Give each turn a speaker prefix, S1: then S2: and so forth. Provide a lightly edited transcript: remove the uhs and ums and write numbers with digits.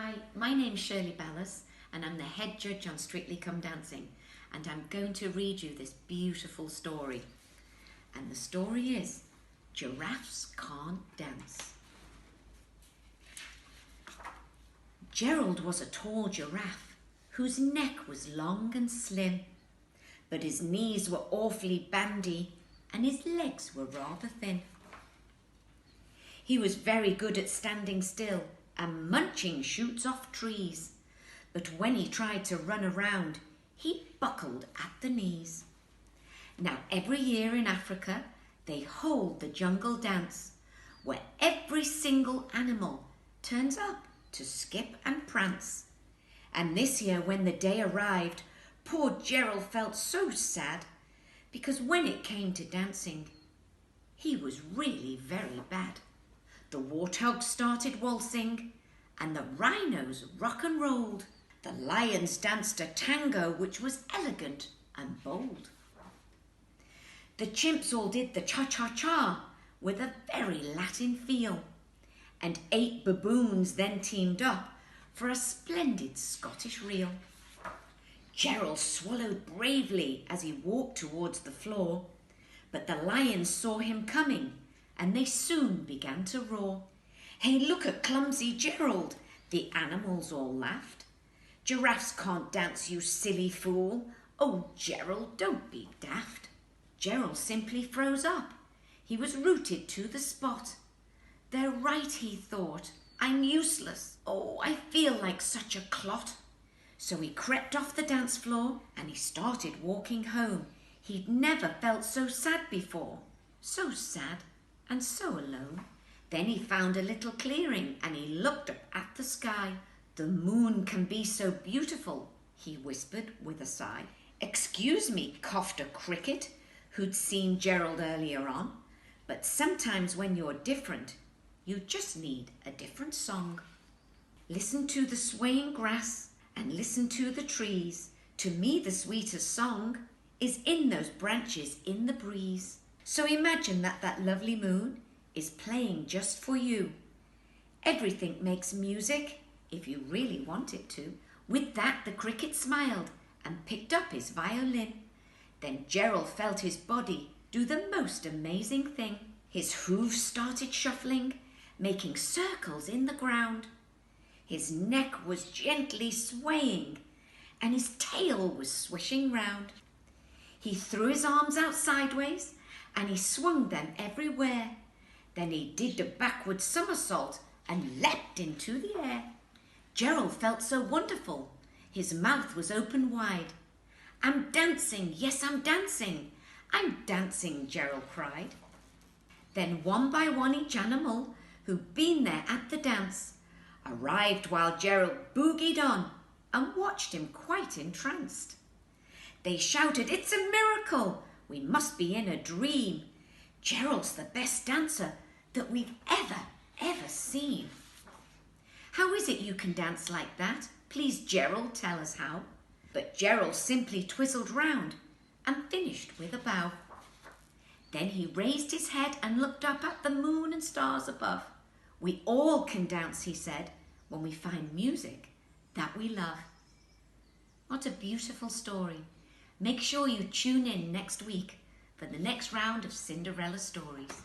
S1: Hi, my name's Shirley Ballas and I'm the head judge on Strictly Come Dancing, and I'm going to read you this beautiful story. And the story is Giraffes Can't Dance. Gerald was a tall giraffe whose neck was long and slim, but his knees were awfully bandy and his legs were rather thin. He was very good at standing still and munching shoots off trees, but when he tried to run around, he buckled at the knees. Now every year in Africa, they hold the jungle dance, where every single animal turns up to skip and prance. And this year when the day arrived, poor Gerald felt so sad, because when it came to dancing, he was really very bad. The warthogs started waltzing, and the rhinos rock and rolled. The lions danced a tango which was elegant and bold. The chimps all did the cha-cha-cha with a very Latin feel, and 8 baboons then teamed up for a splendid Scottish reel. Gerald swallowed bravely as he walked towards the floor, but the lions saw him coming and they soon began to roar. "Hey, look at clumsy Gerald," the animals all laughed. "Giraffes can't dance, you silly fool. Oh, Gerald, don't be daft." Gerald simply froze up. He was rooted to the spot. "They're right," he thought. "I'm useless. Oh, I feel like such a clot." So he crept off the dance floor and he started walking home. He'd never felt so sad before. So sad and so alone. Then he found a little clearing and he looked up at the sky. "The moon can be so beautiful," he whispered with a sigh. "Excuse me," coughed a cricket who'd seen Gerald earlier on, "but sometimes when you're different, you just need a different song. Listen to the swaying grass and listen to the trees. To me the sweetest song is in those branches in the breeze." So imagine that lovely moon is playing just for you. Everything makes music if you really want it to. With that the cricket smiled and picked up his violin. Then Gerald felt his body do the most amazing thing. His hooves started shuffling, making circles in the ground. His neck was gently swaying and his tail was swishing round. He threw his arms out sideways and he swung them everywhere. Then he did a backward somersault and leapt into the air. Gerald felt so wonderful. His mouth was open wide. "I'm dancing, yes, I'm dancing. I'm dancing," Gerald cried. Then one by one each animal who'd been there at the dance arrived while Gerald boogied on and watched him quite entranced. They shouted, "It's a miracle! We must be in a dream. Gerald's the best dancer that we've ever seen." "How is it you can dance like that? Please, Gerald, tell us how." But Gerald simply twizzled round and finished with a bow. Then he raised his head and looked up at the moon and stars above. "We all can dance," he said, "when we find music that we love." What a beautiful story. Make sure you tune in next week for the next round of Cinderella stories.